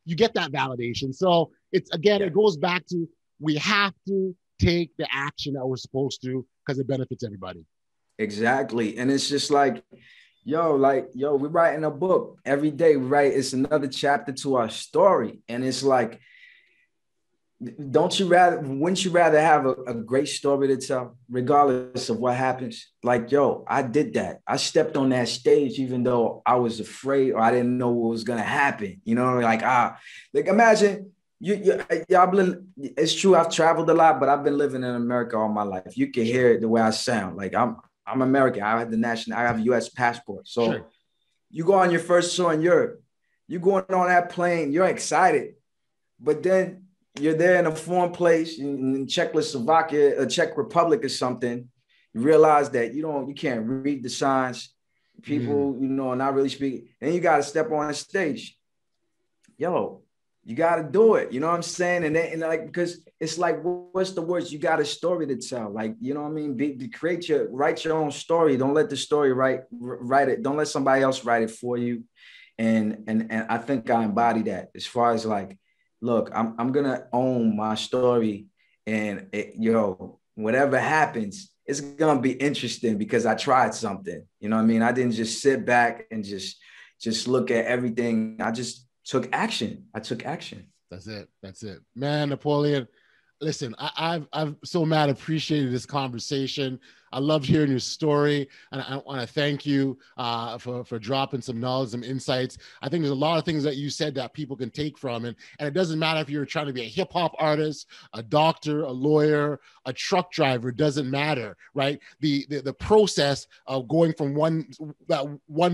[SPEAKER 2] you get that validation. So it goes back to, we have to take the action that we're supposed to because it benefits everybody.
[SPEAKER 3] Exactly. And it's just like, we're writing a book every day, right? It's another chapter to our story. And it's like, wouldn't you rather have a great story to tell, regardless of what happens? Like, I did that. I stepped on that stage, even though I was afraid or I didn't know what was going to happen. Like imagine it's true. I've traveled a lot, but I've been living in America all my life. You can hear it the way I sound. Like I'm American. I have a U.S. passport. So You go on your first show in Europe. You going on that plane, you're excited, but then you're there in a foreign place in Czechoslovakia, Czech Republic or something. You realize that you can't read the signs. People, not really speak. Then you got to step on the stage. Yo, you got to do it. You know what I'm saying? And like, because it's like, what's the words? You got a story to tell. Like, you know what I mean? Write your own story. Don't let the story write it. Don't let somebody else write it for you. And I think I embody that as far as like, look, I'm gonna own my story, and whatever happens, it's gonna be interesting because I tried something. You know what I mean? I didn't just sit back and just look at everything. I just took action.
[SPEAKER 2] That's it, man. Napoleon, listen, I've so mad appreciated this conversation. I loved hearing your story, and I want to thank you for dropping some knowledge, some insights. I think there's a lot of things that you said that people can take from, and it doesn't matter if you're trying to be a hip hop artist, a doctor, a lawyer, a truck driver, doesn't matter, right? The process of going from one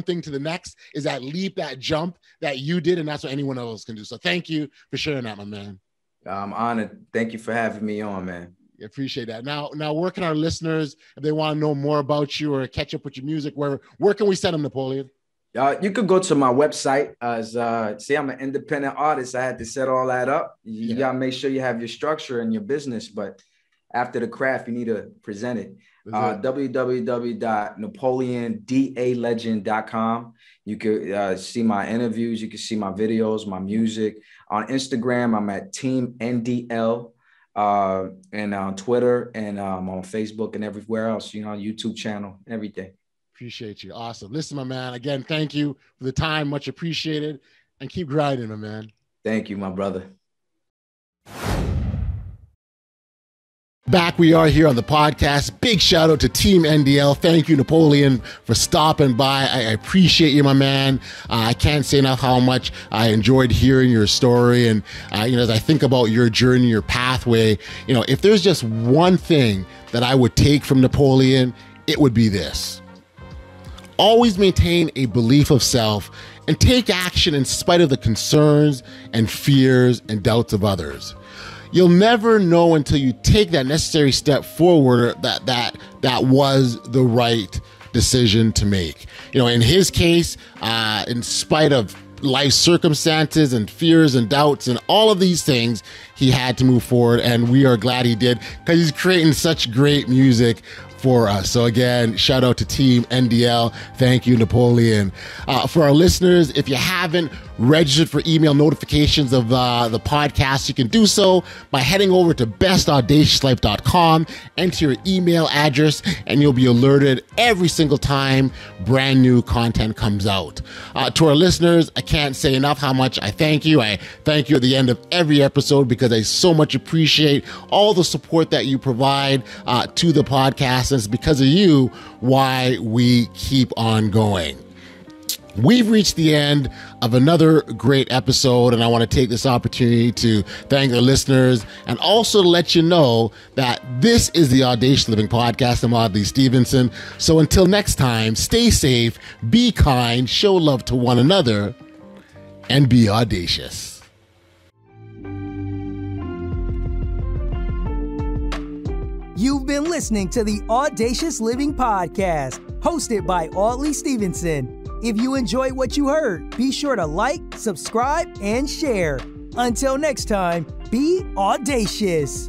[SPEAKER 2] thing to the next is that leap, that jump that you did, and that's what anyone else can do. So thank you for sharing that, my man.
[SPEAKER 3] I'm honored. Thank you for having me on, man.
[SPEAKER 2] Appreciate that. Now, where can our listeners, if they want to know more about you or catch up with your music, where can we send them, Napoleon?
[SPEAKER 3] You could go to my website. See, I'm an independent artist. I had to set all that up. You gotta make sure you have your structure in your business, but after the craft, you need to present it. www.napoleanddalegend.com. You could see my interviews. You can see my videos, my music. On Instagram, I'm at Team NDL. And on Twitter and on Facebook and everywhere else, YouTube channel, everything.
[SPEAKER 2] Appreciate you. Awesome. Listen, my man, again, thank you for the time. Much appreciated. And keep grinding, my man.
[SPEAKER 3] Thank you, my brother.
[SPEAKER 2] Back we are here on the podcast. Big shout out to Team NDL. Thank you, Napoleon, for stopping by. I appreciate you, my man. I can't say enough how much I enjoyed hearing your story. And, as I think about your journey, your pathway, if there's just one thing that I would take from Napoleon, it would be this. Always maintain a belief of self and take action in spite of the concerns and fears and doubts of others. You'll never know until you take that necessary step forward that was the right decision to make. In his case, in spite of life circumstances and fears and doubts and all of these things, he had to move forward, and we are glad he did because he's creating such great music for us. So again, shout out to Team NDL. Thank you, Napoleon. For our listeners, if you haven't registered for email notifications of the podcast, you can do so by heading over to bestaudaciouslife.com, enter your email address, and you'll be alerted every single time brand new content comes out. To our listeners, I can't say enough how much I thank you. I thank you at the end of every episode because I so much appreciate all the support that you provide to the podcast. And it's because of you why we keep on going. We've reached the end of another great episode, and I want to take this opportunity to thank the listeners and also to let you know that this is the Audacious Living Podcast. I'm Audley Stevenson. So until next time, stay safe, be kind, show love to one another, and be audacious.
[SPEAKER 1] You've been listening to the Audacious Living Podcast, hosted by Audley Stevenson. If you enjoyed what you heard, be sure to like, subscribe, and share. Until next time, be audacious.